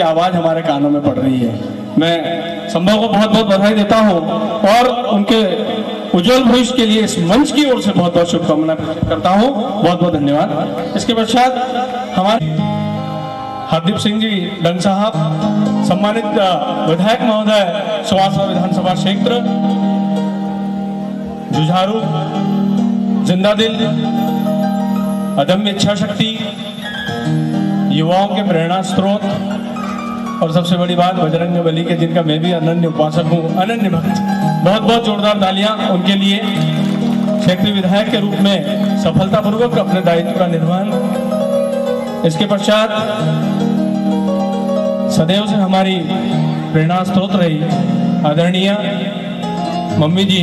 आवाज हमारे कानों में पड़ रही है। मैं संभव को बहुत बहुत बधाई देता हूं और उनके उज्जवल भविष्य के लिए इस मंच की ओर से बहुत बहुत शुभकामनाएं करता हूं। बहुत बहुत धन्यवाद। इसके पश्चात हमारे हरदीप सिंह जी डंग साहब, सम्मानित विधायक महोदय सुवासरा विधानसभा क्षेत्र, जुझारू, जिंदा दिल, अदम्य इच्छा शक्ति, युवाओं के प्रेरणा स्रोत और सबसे बड़ी बात बजरंगबली के, जिनका मैं भी अनन्य उपासक हूँ, अनन्य भक्त। बहुत बहुत जोरदार तालियां उनके लिए। क्षेत्रीय विधायक के रूप में सफलतापूर्वक अपने दायित्व का निर्वहन। इसके पश्चात सदैव से हमारी प्रेरणा स्रोत रही आदरणीय मम्मी जी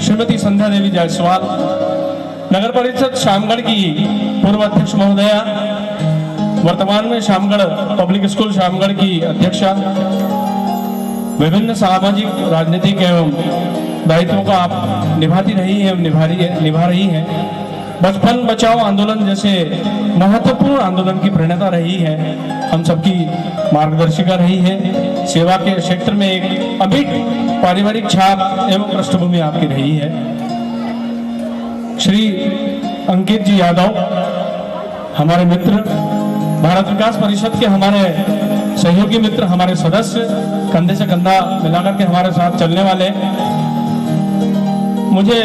श्रीमती संध्या देवी जायसवाल, नगर परिषद शामगढ़ की पूर्व अध्यक्ष महोदया, वर्तमान में शामगढ़ पब्लिक स्कूल शामगढ़ की अध्यक्षा, विभिन्न सामाजिक राजनीतिक एवं दायित्वों का आप निभाती रही है, निभा रही हैं। बचपन बचाओ आंदोलन जैसे महत्वपूर्ण आंदोलन की प्रेरणा रही है, हम सबकी मार्गदर्शिका रही है। सेवा के क्षेत्र में एक अमिट पारिवारिक छाप एवं पृष्ठभूमि आपकी रही है। श्री अंकित जी यादव, हमारे मित्र, भारत विकास परिषद के हमारे सहयोगी मित्र, हमारे सदस्य, कंधे से कंधा मिलाकर के हमारे साथ चलने वाले, मुझे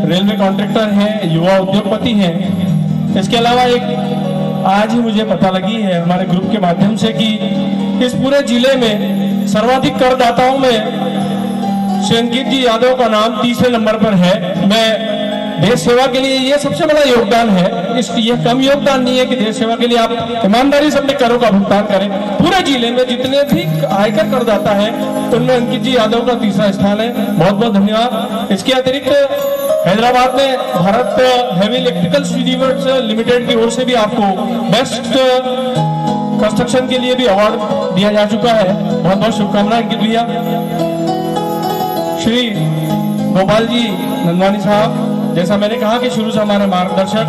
रेलवे कॉन्ट्रैक्टर हैं, युवा उद्योगपति हैं। इसके अलावा एक आज ही मुझे पता लगी है हमारे ग्रुप के माध्यम से कि इस पूरे जिले में सर्वाधिक करदाताओं में श्री अंकित जी यादव का नाम तीसरे नंबर पर है। मैं देश सेवा के लिए ये सबसे बड़ा योगदान है। ये कम योगदान नहीं है कि देश सेवा के लिए आप ईमानदारी से अपने करों का भुगतान करें। पूरे जिले में जितने भी आयकर करदाता है उनमें अंकित जी यादव का तीसरा स्थान है। बहुत बहुत धन्यवाद। इसके अतिरिक्त हैदराबाद में Bharat heavy electrical universe limited की ओर से भी आपको बेस्ट कंस्ट्रक्शन के लिए भी अवार्ड दिया जा चुका है। बहुत बहुत शुभकामनाएं अंकित भैया। श्री गोपाल जी नंदवानी साहब, जैसा मैंने कहा कि शुरू से हमारे मार्गदर्शक,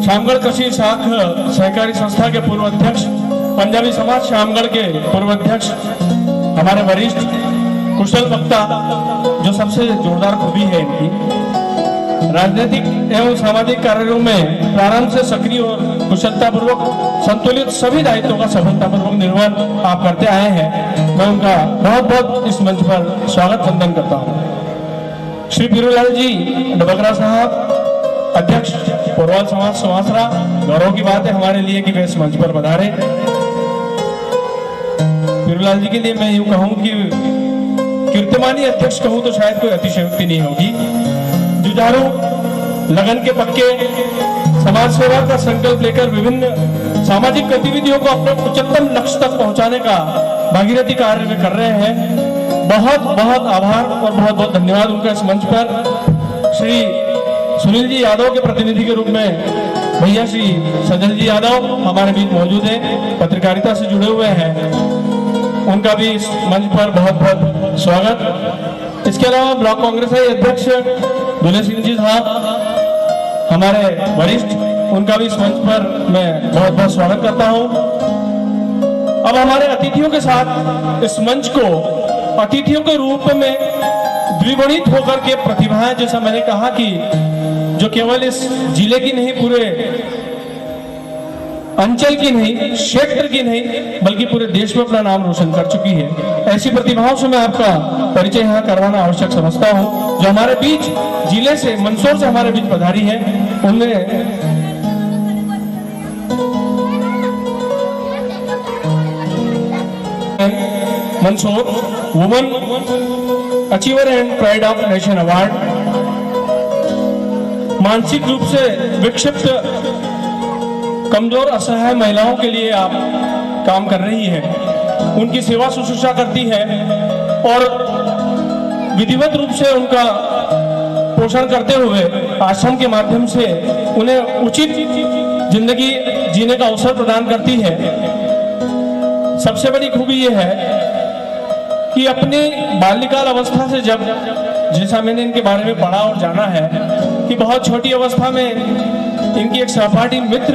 शामगढ़ कृषि शाख सहकारी संस्था के पूर्व अध्यक्ष, पंजाबी समाज शामगढ़ के पूर्व अध्यक्ष, हमारे वरिष्ठ कुशल वक्ता, जो सबसे जोरदार खूबी है इनकी, राजनीतिक एवं सामाजिक कार्यों में प्रारंभ से सक्रिय और कुशलतापूर्वक संतुलित सभी दायित्वों का सफलतापूर्वक निर्वहन आप करते आए हैं। मैं उनका बहुत बहुत इस मंच पर स्वागत वंदन करता हूँ। श्री पीरूलाल जी डबगरा साहब, अध्यक्ष पोरवाल समाज सुवासरा, गौरव की बात है हमारे लिए कि वे इस मंच पर पधारे। पीरूलाल जी के लिए मैं यूं कहूं कि कीर्तिमानी अध्यक्ष कहूं तो शायद कोई अतिशयोक्ति नहीं होगी। जुझारू, लगन के पक्के, समाज सेवा का संकल्प लेकर विभिन्न सामाजिक गतिविधियों को अपने उच्चतम लक्ष्य तक पहुंचाने का भागीरथी कार्य में कर रहे हैं। बहुत बहुत आभार और बहुत बहुत धन्यवाद उनका। इस मंच पर श्री सुनील जी यादव के प्रतिनिधि के रूप में भैया श्री सजल जी यादव हमारे बीच मौजूद हैं, पत्रकारिता से जुड़े हुए हैं, उनका भी इस मंच पर बहुत बहुत स्वागत। इसके अलावा ब्लॉक कांग्रेस अध्यक्ष दुले सिंह जी साहब, हमारे वरिष्ठ, उनका भी इस मंच पर मैं बहुत बहुत स्वागत करता हूं। अब हमारे अतिथियों के साथ इस मंच को अतिथियों के रूप में द्विगुणित होकर के प्रतिभाएं, जैसा मैंने कहा कि जो केवल इस जिले की नहीं, पूरे अंचल की नहीं, क्षेत्र की नहीं, बल्कि पूरे देश में अपना नाम रोशन कर चुकी है, ऐसी प्रतिभाओं से मैं आपका परिचय यहाँ करवाना आवश्यक समझता हूँ, जो हमारे बीच जिले से, मंदसौर से हमारे बीच पधारी है। उनमें Mandsaur woman achiever and pride of nation award, मानसिक रूप से विक्षिप्त कमजोर असहाय महिलाओं के लिए आप काम कर रही है, उनकी सेवा शुश्रूषा करती है और विधिवत रूप से उनका पोषण करते हुए आश्रम के माध्यम से उन्हें उचित जिंदगी जीने का अवसर प्रदान करती है। सबसे बड़ी खूबी यह है कि अपनी बाल्यकाल अवस्था से, जब जैसा मैंने इनके बारे में पढ़ा और जाना है कि बहुत छोटी अवस्था में इनकी एक सहपाठी मित्र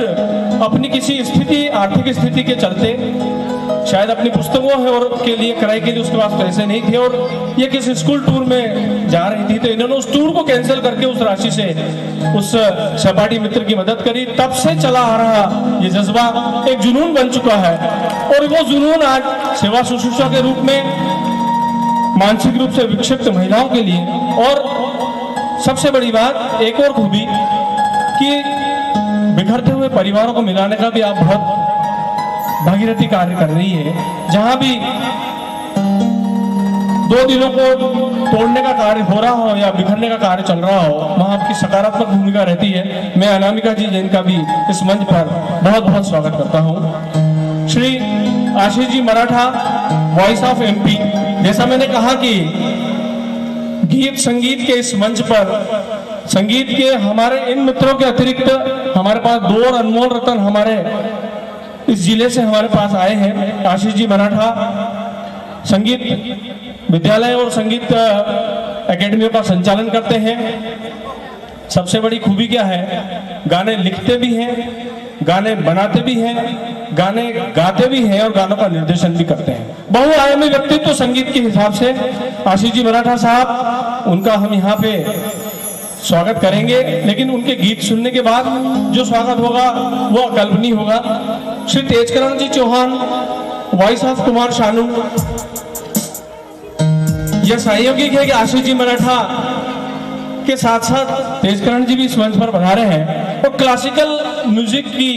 अपनी किसी स्थिति, आर्थिक स्थिति के चलते शायद अपनी पुस्तकों है और के लिए किराए के लिए उसके पास पैसे नहीं थे और ये किसी स्कूल टूर में जा रही थी, तो इन्होंने उस टूर को कैंसिल करके उस राशि से उस सहपाठी मित्र की मदद करी। तब से चला आ रहा ये जज्बा एक जुनून बन चुका है और वो जुनून आज सेवा शुश्रूषा के रूप में मानसिक रूप से विक्षिप्त महिलाओं के लिए, और सबसे बड़ी बात एक और खूबी कि बिखरते हुए परिवारों को मिलाने का भी आप बहुत भागीरथी कार्य कर रही है। जहां भी दो दिलों को तोड़ने का कार्य हो रहा हो या बिखरने का कार्य चल रहा हो, वहां आपकी सकारात्मक भूमिका रहती है। मैं अनामिका जी जिनका भी इस मंच पर बहुत बहुत स्वागत करता हूं। Shri Ashish ji Maratha, voice of MP. जैसा मैंने कहा कि गीत संगीत के इस मंच पर संगीत के हमारे इन मित्रों के अतिरिक्त हमारे पास दो और अनमोल रतन हमारे इस जिले से हमारे पास आए हैं। आशीष जी मराठा संगीत विद्यालय और संगीत एकेडमियों का संचालन करते हैं। सबसे बड़ी खूबी क्या है, गाने लिखते भी हैं, गाने बनाते भी हैं, गाने गाते भी हैं और गानों का निर्देशन भी करते हैं। बहुआयामी व्यक्तित्व संगीत के हिसाब से आशीष जी मराठा साहब, उनका हम यहाँ पे स्वागत करेंगे, लेकिन उनके गीत सुनने के बाद जो स्वागत होगा वो अकल्पनीय होगा। श्री तेजकरण जी चौहान, वॉइस ऑफ कुमार शानू। यह सहयोगिक है कि आशीष जी मराठा के साथ साथ तेजकरण जी भी इस मंच पर पधारे हैं और क्लासिकल म्यूजिक की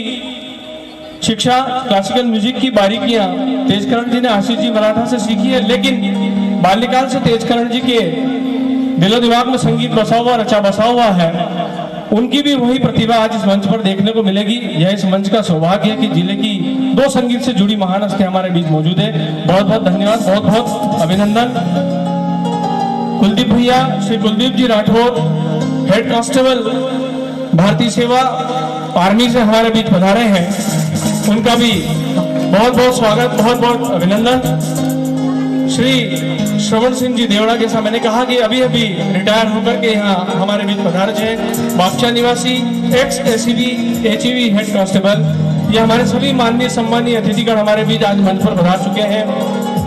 शिक्षा, क्लासिकल म्यूजिक की बारीकियां तेजकरण जी ने आशीष जी मराठा से सीखी है, लेकिन बाल्यकाल से तेजकरण जी के दिलो दिमाग में संगीत बसा हुआ, रचा बसा हुआ है। उनकी भी वही प्रतिभा आज इस मंच पर देखने को मिलेगी। यह इस मंच का सौभाग्य है कि जिले की दो संगीत से जुड़ी महान हस्तियां हमारे बीच मौजूद है। बहुत बहुत धन्यवाद, बहुत बहुत अभिनंदन। कुलदीप भैया, श्री कुलदीप जी राठौर, हेड कांस्टेबल भारतीय सेवा आर्मी से हमारे बीच पधारे हैं, उनका भी बहुत बहुत स्वागत, बहुत बहुत अभिनंदन। श्री श्रवण सिंह जी देवड़ा, जैसा मैंने कहा कि अभी अभी रिटायर होकर के यहाँ हमारे बीच पधारे हैं, बागचा निवासी, x ACB HEV head constable. ये हमारे सभी माननीय सम्मानीय अतिथिगण हमारे बीच आज मंच पर पधार चुके हैं।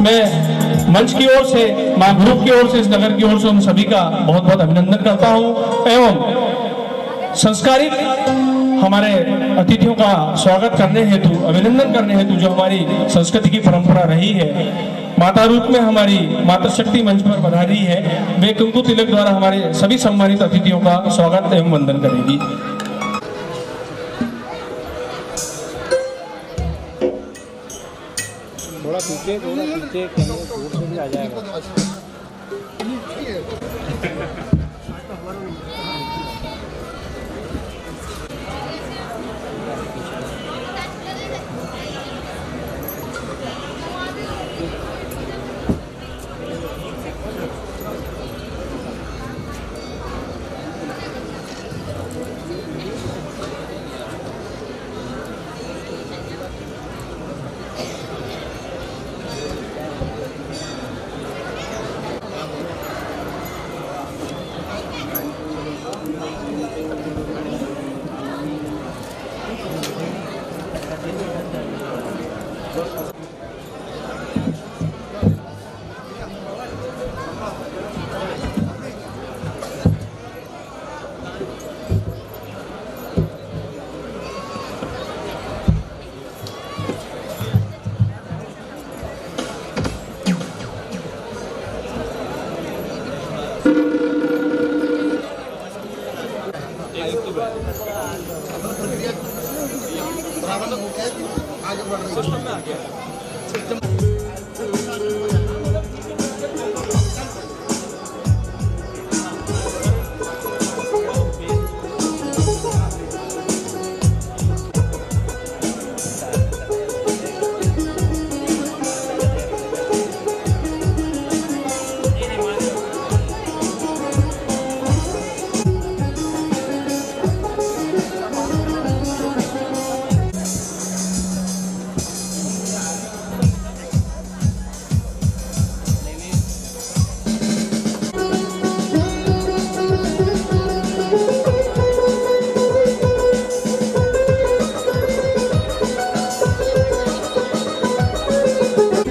मैं मंच की ओर से, मां ग्रुप की ओर से, इस नगर की ओर से उन सभी का बहुत बहुत अभिनंदन करता हूँ एवं संस्कारित हमारे अतिथियों का स्वागत करने हेतु, अभिनंदन करने हेतु जो हमारी संस्कृति की परंपरा रही है, माता रूप में हमारी माता शक्ति मंच पर पधारी है, वे कुंकु तिलक द्वारा हमारे सभी सम्मानित अतिथियों का स्वागत एवं वंदन करेगी। थोड़ा पीछे दूर से भी आ जाएगा।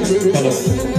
हेलो